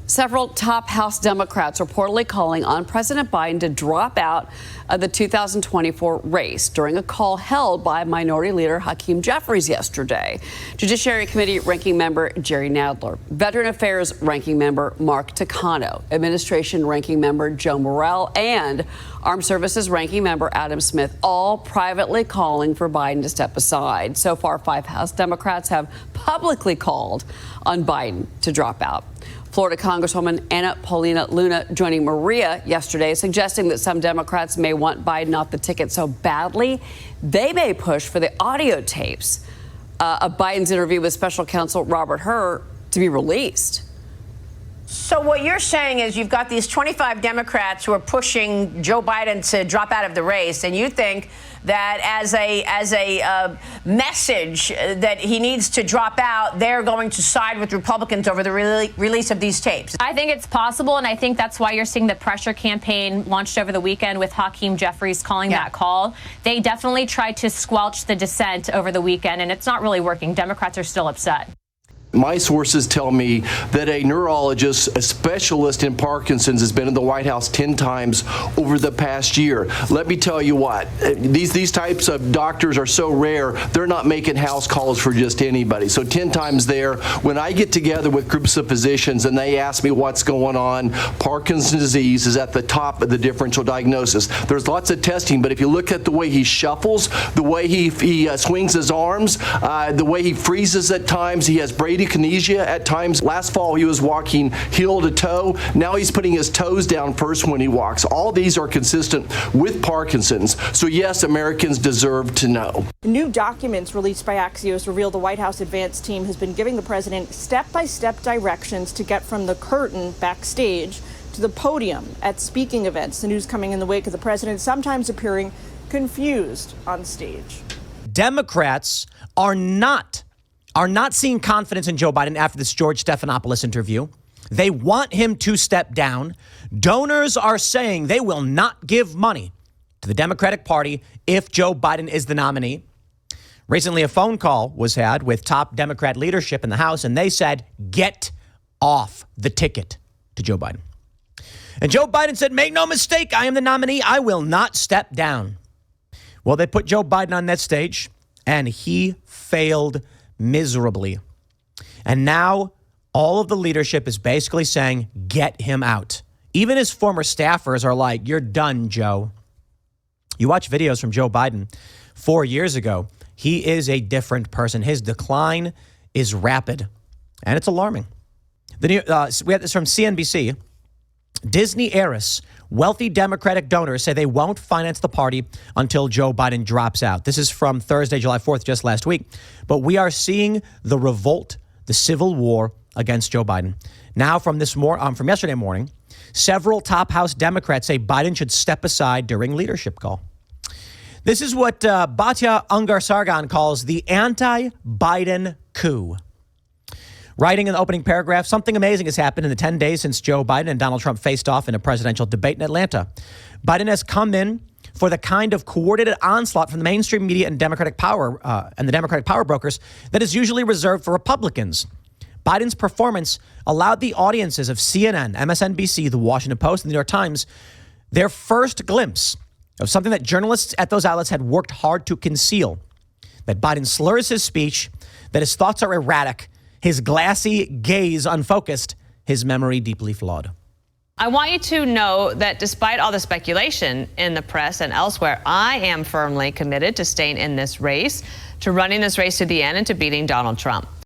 Several top House Democrats reportedly calling on President Biden to drop out of the 2024 race during a call held by Minority Leader Hakeem Jeffries yesterday. Judiciary Committee Ranking Member Jerry Nadler, Veteran Affairs Ranking Member Mark Takano, Administration Ranking Member Joe Morrell, and Armed Services Ranking Member Adam Smith, all privately calling for Biden to step aside. So far, 5 House Democrats have publicly called on Biden to drop out. Florida Congresswoman Anna Paulina Luna joining Maria yesterday, suggesting that some Democrats may want Biden off the ticket so badly they may push for the audio tapes of Biden's interview with special counsel Robert Hur to be released. So what you're saying is you've got these 25 Democrats who are pushing Joe Biden to drop out of the race, and you think that as a message that he needs to drop out, they're going to side with Republicans over the release of these tapes. I think it's possible, and I think that's why you're seeing the pressure campaign launched over the weekend with Hakeem Jeffries calling that call. They definitely tried to squelch the dissent over the weekend, and it's not really working. Democrats are still upset. My sources tell me that a neurologist, a specialist in Parkinson's, has been in the White House 10 times over the past year. Let me tell you what, these types of doctors are so rare, they're not making house calls for just anybody. So 10 times there, when I get together with groups of physicians and they ask me what's going on, Parkinson's disease is at the top of the differential diagnosis. There's lots of testing, but if you look at the way he shuffles, the way he swings his arms, the way he freezes at times, he has bradykinesia at times. Last fall, he was walking heel to toe. Now he's putting his toes down first when he walks. All these are consistent with Parkinson's. So yes, Americans deserve to know. New documents released by Axios reveal the White House advance team has been giving the president step-by-step directions to get from the curtain backstage to the podium at speaking events. The news coming in the wake of the president sometimes appearing confused on stage. Democrats are not seeing confidence in Joe Biden after this George Stephanopoulos interview. They want him to step down. Donors are saying they will not give money to the Democratic Party if Joe Biden is the nominee. Recently, a phone call was had with top Democrat leadership in the House, and they said, get off the ticket to Joe Biden. And Joe Biden said, make no mistake, I am the nominee. I will not step down. Well, they put Joe Biden on that stage, and he failed miserably. And now all of the leadership is basically saying, get him out. Even his former staffers are like, you're done, Joe. You watch videos from Joe Biden 4 years ago. He is a different person. His decline is rapid, and it's alarming. We had this from CNBC. Disney heiress, wealthy Democratic donors say they won't finance the party until Joe Biden drops out. This is from Thursday, July 4th, just last week. But we are seeing the revolt, the civil war against Joe Biden. Now, from yesterday morning, several top House Democrats say Biden should step aside during leadership call. This is what Batya Ungar-Sargon calls the anti-Biden coup. Writing in the opening paragraph, something amazing has happened in the 10 days since Joe Biden and Donald Trump faced off in a presidential debate in Atlanta. Biden has come in for the kind of coordinated onslaught from the mainstream media and Democratic power and the Democratic power brokers that is usually reserved for Republicans. Biden's performance allowed the audiences of CNN, MSNBC, The Washington Post, and The New York Times their first glimpse of something that journalists at those outlets had worked hard to conceal, that Biden slurs his speech, that his thoughts are erratic, his glassy gaze unfocused, his memory deeply flawed. I want you to know that despite all the speculation in the press and elsewhere, I am firmly committed to staying in this race, to running this race to the end, and to beating Donald Trump.